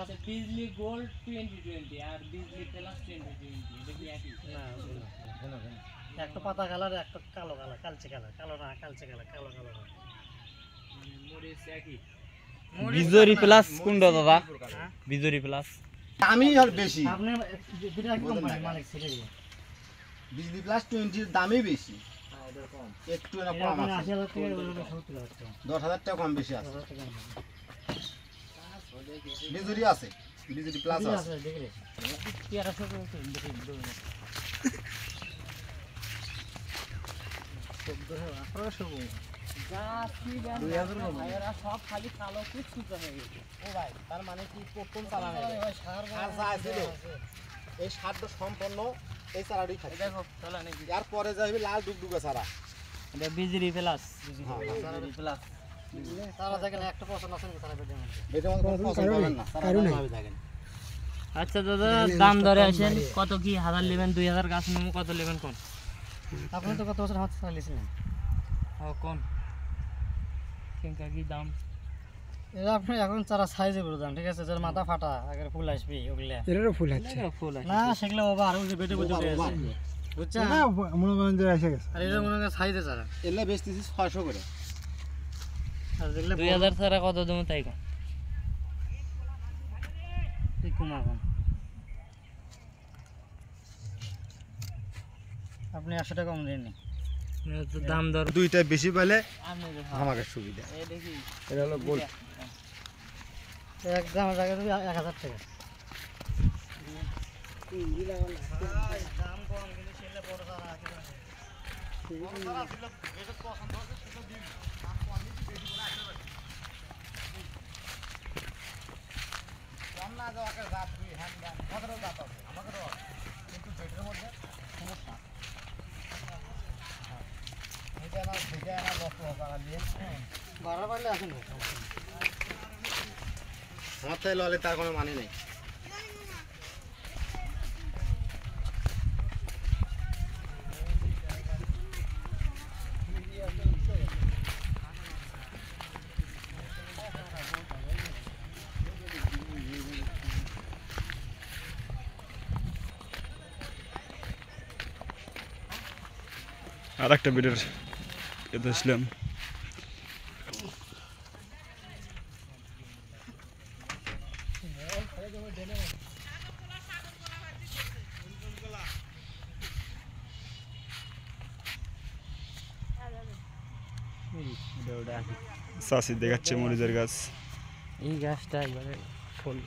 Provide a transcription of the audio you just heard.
আচ্ছা বিজলি গোল্ড 2020 আর বিজলি প্লাস 2020 এটা কি একই? না একটা পাতা কালার একটা কালো কালার কালচে কালার কালো না কালচে কালার কালো কালো মরিচ একই। বিজরি প্লাস কোনটা দাদা? বিজরি প্লাস দামই আর বেশি। আপনি দুটো একই কোম্পানির মালিক ছেড়ে দিন। বিজলি প্লাস 20 এর দামই বেশি, একটু না কম আছে। 80,000 টাকা ওগুলো 70,000 টাকা 10,000 টাকা কম বেশি আছে। 10,000 টাকা বিজলি আছে, বিজলি প্লাস আছে আছে। দেখলে 1300 টাকা তো দেখি 1400 ভাইয়েরা সব খালি কালো কুচকুচে হয়ে গেছে। ও ভাই, তার মানে কি প্রথম চালানো সার যা ছিল এই সারটা সম্পূর্ণ এই চারাটাই খাচ্ছে। দেখো চলে নাকি এর পরে যাবে লাল ডুগডুগে চারা। এটা বিজলি প্লাস বিজলি প্লাস তারা দেখেন একটা পছন্দ আছে না তারা বেঁধে মানে এটা কোনো পছন্দ করেন না, চারা ভাবে থাকেন। আচ্ছা দাদা দাম ধরে আসেন কত কি 1000 নেবেন 2000 গাছ নেবো কত নেবেন কোন? আপনি তো কত বছর হাত চালিয়েছিলেন ও কোন কিংকা কি দাম? এটা আপনি এখন চারা সাইজে করে দাম ঠিক আছে যার মাথা ফাটা আগের ফুল আসবে ওগুলা এটারও ফুল আছে ফুল আছে না সেগুলো বাবা আর ওই যে বেটে বেটে উঠে আছে বুঝছেন না মনে করেন যে এসে গেছে আর এটা মনে করেন সাইজে চারা এলে বেচতেছি 600 করে। আর যেগুলো 2000 ছাড়া কত দেবো তাই কোন? ঠিক কমা এখন আপনি 100 টাকা কম দেননি দাম দর দুইটা বেশি পেলে আপনি আমাকে সুবিধা। এই দেখি এটা হলো গোল্ড। একদম জায়গা দেবে 1000 টাকা দাম কম কিন্তু সেটা বড় চারা আছে বাড়া পারলে আসেন আমার তাই ললে তার কোনো মানে নেই। আর একটা ভিডিওর এতে ছিলাম। চাষি দেখাচ্ছে মরিচের গাছ। এই গাছটা একবারে ফুল